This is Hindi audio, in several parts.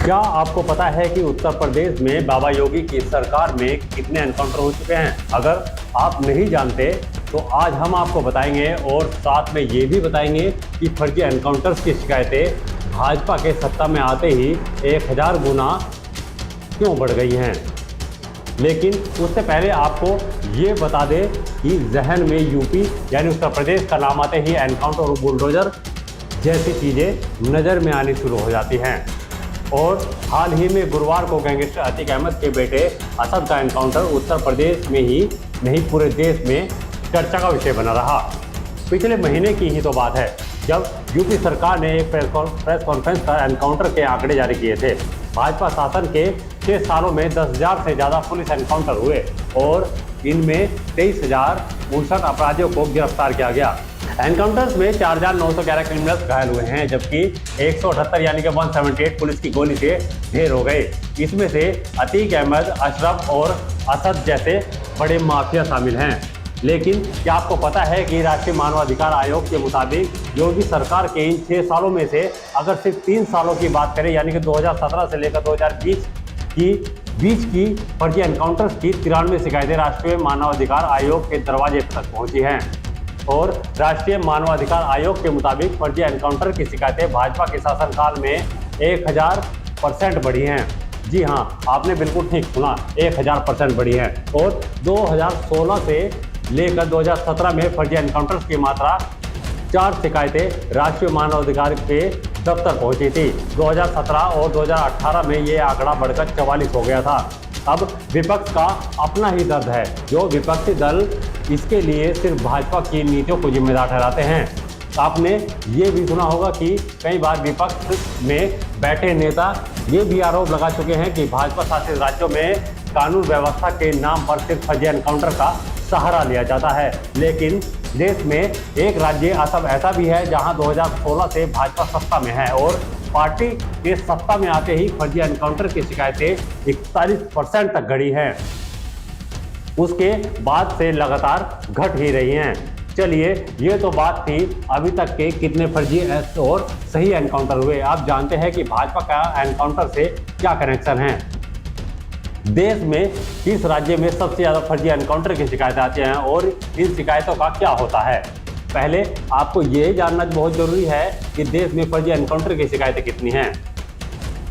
क्या आपको पता है कि उत्तर प्रदेश में बाबा योगी की सरकार में कितने एनकाउंटर हो चुके हैं? अगर आप नहीं जानते तो आज हम आपको बताएंगे और साथ में ये भी बताएंगे कि फर्जी एनकाउंटर्स की शिकायतें भाजपा के सत्ता में आते ही 1000 गुना क्यों बढ़ गई हैं। लेकिन उससे पहले आपको ये बता दें कि जहन में यूपी यानी उत्तर प्रदेश का नाम आते ही एनकाउंटर और बुलडोजर जैसी चीज़ें नज़र में आनी शुरू हो जाती हैं। और हाल ही में गुरुवार को गैंगस्टर अतीक अहमद के बेटे असद का एनकाउंटर उत्तर प्रदेश में ही नहीं पूरे देश में चर्चा का विषय बना रहा। पिछले महीने की ही तो बात है जब यूपी सरकार ने एक प्रेस कॉन्फ्रेंस कर एनकाउंटर के आंकड़े जारी किए थे। भाजपा शासन के 6 सालों में 10,000 से ज़्यादा पुलिस एनकाउंटर हुए और इनमें 23,059 अपराधियों को गिरफ्तार किया गया। एनकाउंटर्स में 4,911 क्रिमिनल्स घायल हुए हैं, जबकि 178 यानी कि 178 पुलिस की गोली से ढेर हो गए। इसमें से अतीक अहमद, अशरफ और असद जैसे बड़े माफिया शामिल हैं। लेकिन क्या आपको पता है कि राष्ट्रीय मानवाधिकार आयोग के मुताबिक योगी सरकार के इन 6 सालों में से अगर सिर्फ 3 सालों की बात करें यानी कि 2017 से लेकर 2020 की बीच की फर्जी एनकाउंटर्स की 93 शिकायतें राष्ट्रीय मानवाधिकार आयोग के दरवाजे तक पहुंची हैं। और राष्ट्रीय मानवाधिकार आयोग के मुताबिक फर्जी एनकाउंटर की शिकायतें भाजपा के शासनकाल में 1000% बढ़ी हैं। जी हाँ, आपने बिल्कुल ठीक सुना, 1000% बढ़ी हैं। और 2016 से लेकर 2017 में फर्जी एनकाउंटर्स की मात्रा 4 शिकायतें राष्ट्रीय मानवाधिकार के दफ्तर पहुंची थी। 2017 और 2018 में ये आंकड़ा बढ़कर 44 हो गया था। अब विपक्ष का अपना ही दर्द है। जो विपक्षी दल इसके लिए सिर्फ भाजपा की नीतियों को जिम्मेदार ठहराते हैं। आपने ये भी सुना होगा कि कई बार विपक्ष में बैठे नेता ये भी आरोप लगा चुके हैं कि भाजपा शासित राज्यों में कानून व्यवस्था के नाम पर सिर्फ फर्जी एनकाउंटर का सहारा लिया जाता है। लेकिन देश में एक राज्य असम ऐसा भी है जहां 2016 से भाजपा सत्ता में है और पार्टी के सत्ता में आते ही फर्जी एनकाउंटर की शिकायतें 41% तक बढ़ी हैं। उसके बाद से लगातार घट ही रही हैं। चलिए, ये तो बात थी अभी तक के कितने फर्जी और सही एनकाउंटर हुए। आप जानते हैं कि भाजपा का एनकाउंटर से क्या कनेक्शन है। देश में किस राज्य में सबसे ज़्यादा फर्जी एनकाउंटर की शिकायतें आती हैं और इन शिकायतों का क्या होता है। पहले आपको ये जानना बहुत ज़रूरी है कि देश में फर्जी एनकाउंटर की शिकायतें कितनी हैं।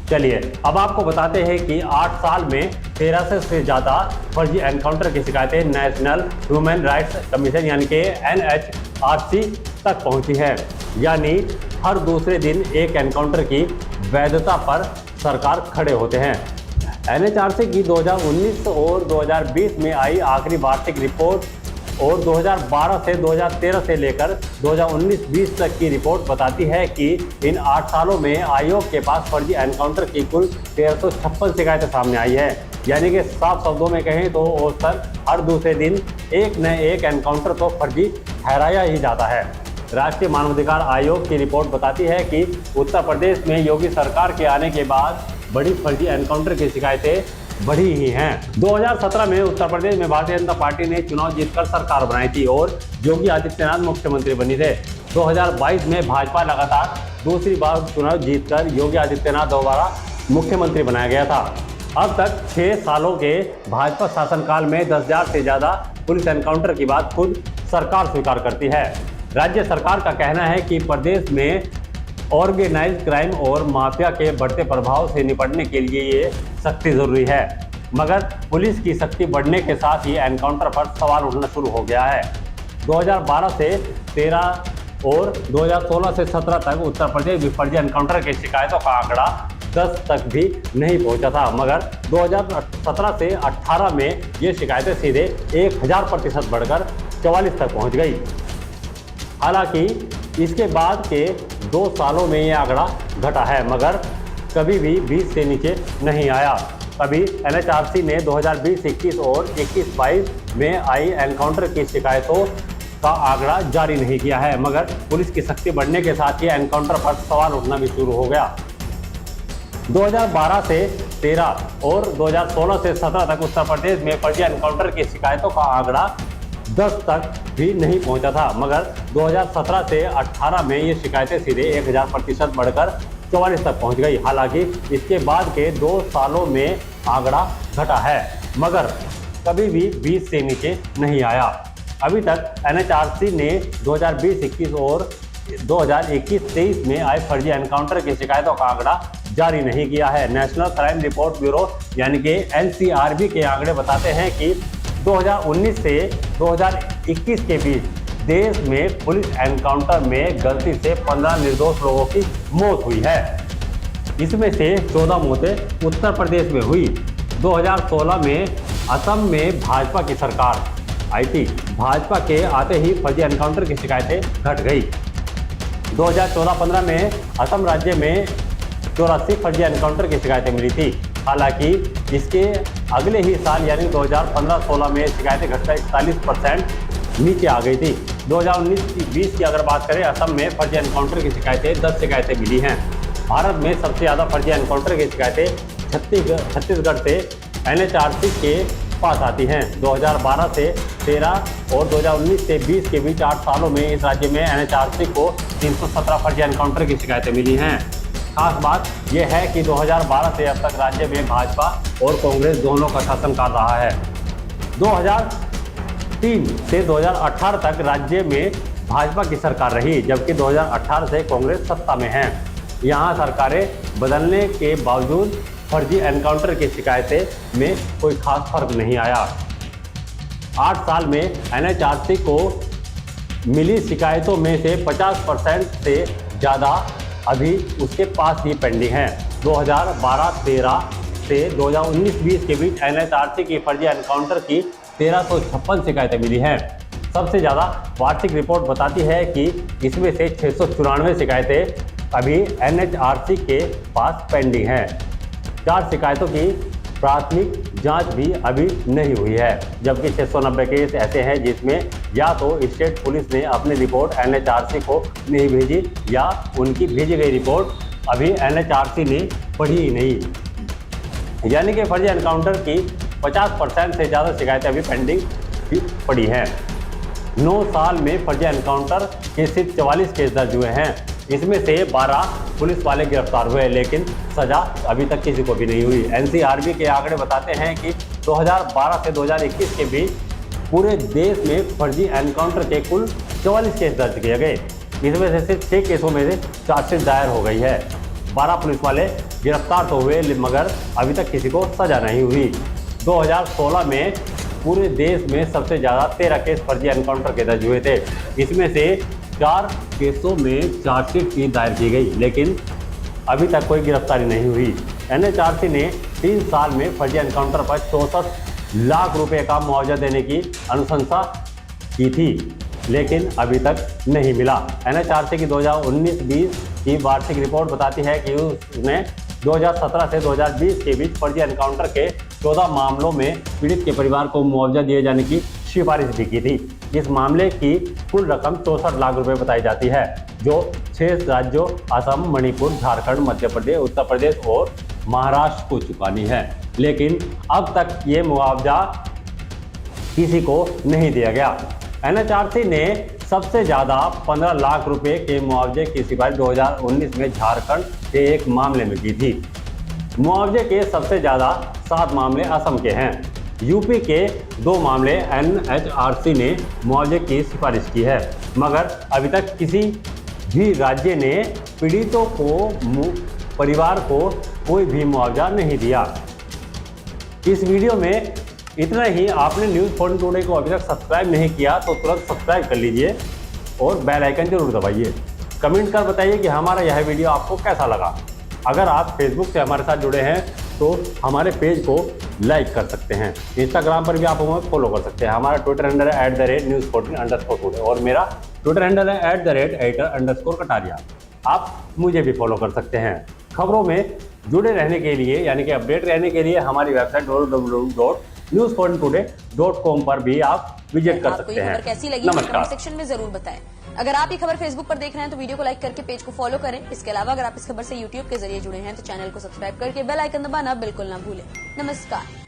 चलिए, अब आपको बताते हैं कि 8 साल में 1300 से ज़्यादा फर्जी एनकाउंटर की शिकायतें नेशनल ह्यूमन राइट्स कमीशन यानी कि NHRC तक पहुंची है। यानी हर दूसरे दिन एक एनकाउंटर की वैधता पर सरकार खड़े होते हैं। NHRC की 2019 और 2020 में आई आखिरी वार्षिक रिपोर्ट और 2012 से 2013 से लेकर 2019-20 तक की रिपोर्ट बताती है कि इन 8 सालों में आयोग के पास फर्जी एनकाउंटर की कुल 1356 शिकायतें सामने आई है। यानी कि साफ शब्दों में कहें तो औसतन हर दूसरे दिन एक न एक एनकाउंटर तो फर्जी ठहराया ही जाता है। राष्ट्रीय मानवाधिकार आयोग की रिपोर्ट बताती है कि उत्तर प्रदेश में योगी सरकार के आने के बाद बड़ी फर्जी एनकाउंटर की शिकायतें बढ़ी ही हैं। 2017 में उत्तर प्रदेश में भारतीय जनता पार्टी ने चुनाव जीतकर सरकार बनाई थी और योगी आदित्यनाथ मुख्यमंत्री बनी थे। 2022 में भाजपा लगातार दूसरी बार चुनाव जीतकर योगी आदित्यनाथ दोबारा मुख्यमंत्री बनाया गया था। अब तक 6 सालों के भाजपा शासनकाल में 10,000 से ज़्यादा पुलिस एनकाउंटर की बात खुद सरकार स्वीकार करती है। राज्य सरकार का कहना है कि प्रदेश में ऑर्गेनाइज्ड क्राइम और माफिया के बढ़ते प्रभाव से निपटने के लिए ये सख्ती जरूरी है। मगर पुलिस की शक्ति बढ़ने के साथ ही एनकाउंटर पर सवाल उठना शुरू हो गया है। 2012 से 13 और 2016 से 17 तक उत्तर प्रदेश में फर्जी एनकाउंटर की शिकायतों का आंकड़ा 10 तक भी नहीं पहुंचा था। मगर 2017 से 18 में ये शिकायतें सीधे 1000% बढ़कर 44 तक पहुँच गई। हालांकि इसके बाद के 2 सालों में ये आंकड़ा घटा है, मगर कभी भी 20 से नीचे नहीं आया। कभी NHRC ने 2020-21 और 21-22 में आई एनकाउंटर की शिकायतों का आंकड़ा जारी नहीं किया है। मगर पुलिस की शक्ति बढ़ने के साथ ही एनकाउंटर पर सवाल उठना भी शुरू हो गया। 2012 से 13 और 2016 से 17 तक उत्तर प्रदेश में फर्जी एनकाउंटर की शिकायतों का आंकड़ा 10 तक भी नहीं पहुंचा था। मगर 2017 से 18 में ये शिकायतें सीधे 1000% बढ़कर 44 तक पहुंच गई। हालांकि इसके बाद के 2 सालों में आंकड़ा घटा है, मगर कभी भी 20 से नीचे नहीं आया। अभी तक एनएचआरसी ने 2020-21 और 2021-23 में आए फर्जी एनकाउंटर की शिकायतों का आंकड़ा जारी नहीं किया है। नेशनल क्राइम रिपोर्ट ब्यूरो यानी कि एनसीआरबी के आंकड़े बताते हैं कि 2019 से 2021 के बीच देश में पुलिस एनकाउंटर में गलती से 15 निर्दोष लोगों की मौत हुई है। इसमें से 14 मौतें उत्तर प्रदेश में हुई। 2016 में असम में भाजपा की सरकार आई थी। भाजपा के आते ही फर्जी एनकाउंटर की शिकायतें घट गई। 2014-15 में असम राज्य में 84 फर्जी एनकाउंटर की शिकायतें मिली थी। हालांकि इसके अगले ही साल यानी 2015-16 में शिकायतें घटकर 41% नीचे आ गई थी। 2019-20 की अगर बात करें, असम में फर्जी एनकाउंटर की शिकायतें 10 शिकायतें मिली हैं। भारत में सबसे ज़्यादा फर्जी एनकाउंटर की शिकायतें छत्तीसगढ़ से एनएचआरसी के पास आती हैं। 2012 से 13 और 2019 से 20 के बीच 8 सालों में इस राज्य में एनएचआरसी को 317 फर्जी एनकाउंटर की शिकायतें मिली हैं। खास बात यह है कि 2012 से अब तक राज्य में भाजपा और कांग्रेस दोनों का शासन कर रहा है। 2003 से 2018 तक राज्य में भाजपा की सरकार रही, जबकि 2018 से कांग्रेस सत्ता में है। यहाँ सरकारें बदलने के बावजूद फर्जी एनकाउंटर की शिकायतें में कोई खास फर्क नहीं आया। 8 साल में एनएचआरसी को मिली शिकायतों में से 50% से ज़्यादा अभी उसके पास ही पेंडिंग है। 2012-13 से 2019-20 के बीच एनएचआरसी की फर्जी एनकाउंटर की 1356 शिकायतें मिली हैं। सबसे ज़्यादा वार्षिक रिपोर्ट बताती है कि इसमें से 694 शिकायतें अभी एनएचआरसी के पास पेंडिंग हैं। 4 शिकायतों की प्राथमिक जांच भी अभी नहीं हुई है, जबकि 690 केस ऐसे हैं जिसमें या तो स्टेट पुलिस ने अपनी रिपोर्ट एनएचआरसी को नहीं भेजी या उनकी भेजी गई रिपोर्ट अभी एनएचआरसी ने पढ़ी ही नहीं। यानी कि फर्जी एनकाउंटर की 50% से ज़्यादा शिकायतें अभी पेंडिंग पड़ी हैं। 9 साल में फर्जी एनकाउंटर के सिर्फ 44 केस दर्ज हुए हैं। इसमें से 12 पुलिस वाले गिरफ्तार हुए, लेकिन सजा अभी तक किसी को भी नहीं हुई। एनसीआरबी के आंकड़े बताते हैं कि 2012 से 2021 के बीच पूरे देश में फर्जी एनकाउंटर के कुल 44 केस दर्ज किए गए। इसमें से सिर्फ 6 केसों में से चार्जशीट दायर हो गई है। 12 पुलिस वाले गिरफ्तार तो हुए, मगर अभी तक किसी को सजा नहीं हुई। 2016 में पूरे देश में सबसे ज़्यादा 13 केस फर्जी एनकाउंटर के दर्ज हुए थे। इसमें से 4 केसों में चार्जशीट की दायर की गई, लेकिन अभी तक कोई गिरफ्तारी नहीं हुई। एनएचआरसी ने 3 साल में फर्जी एनकाउंटर पर 64 लाख रुपए का मुआवजा देने की अनुशंसा की थी, लेकिन अभी तक नहीं मिला। एनएचआरसी की 2019-20 की वार्षिक रिपोर्ट बताती है कि उसने 2017 से 2020 के बीच फर्जी एनकाउंटर के 14 मामलों में पीड़ित के परिवार को मुआवजा दिए जाने की सिफारिश भी की थी। इस मामले की कुल रकम 64 लाख रुपए बताई जाती है, जो 6 राज्यों असम, मणिपुर, झारखंड, मध्य प्रदेश, उत्तर प्रदेश और महाराष्ट्र को चुकानी है। लेकिन अब तक ये मुआवजा किसी को नहीं दिया गया। एनएचआरसी ने सबसे ज़्यादा 15 लाख रुपए के मुआवजे की सिफारिश 2019 में झारखंड के एक मामले में की थी। मुआवजे के सबसे ज़्यादा 7 मामले असम के हैं। यूपी के 2 मामले एनएचआरसी ने मुआवजे की सिफारिश की है, मगर अभी तक किसी भी राज्य ने पीड़ितों को परिवार को कोई भी मुआवजा नहीं दिया। इस वीडियो में इतना ही। आपने न्यूज़ 14 टुडे को अभी तक सब्सक्राइब नहीं किया तो तुरंत सब्सक्राइब कर लीजिए और बेल आइकन जरूर दबाइए। कमेंट कर बताइए कि हमारा यह वीडियो आपको कैसा लगा। अगर आप फेसबुक से हमारे साथ जुड़े हैं तो हमारे पेज को लाइक कर सकते हैं। इंस्टाग्राम पर भी आप हमें फॉलो कर सकते हैं। हमारा ट्विटर हैंडल है @news14_today और मेरा ट्विटर हैंडल है @editor_कटारिया। आप मुझे भी फॉलो कर सकते हैं। खबरों में जुड़े रहने के लिए यानी कि अपडेट रहने के लिए हमारी वेबसाइट www.news14today.com पर भी आप विजिट कर सकते हैं। कैसी लगी कमेंट सेक्शन में जरूर बताएं। अगर आप ये खबर फेसबुक पर देख रहे हैं तो वीडियो को लाइक करके पेज को फॉलो करें। इसके अलावा अगर आप इस खबर से यूट्यूब के जरिए जुड़े हैं तो चैनल को सब्सक्राइब करके बेल आइकन दबाना बिल्कुल ना भूलें। नमस्कार।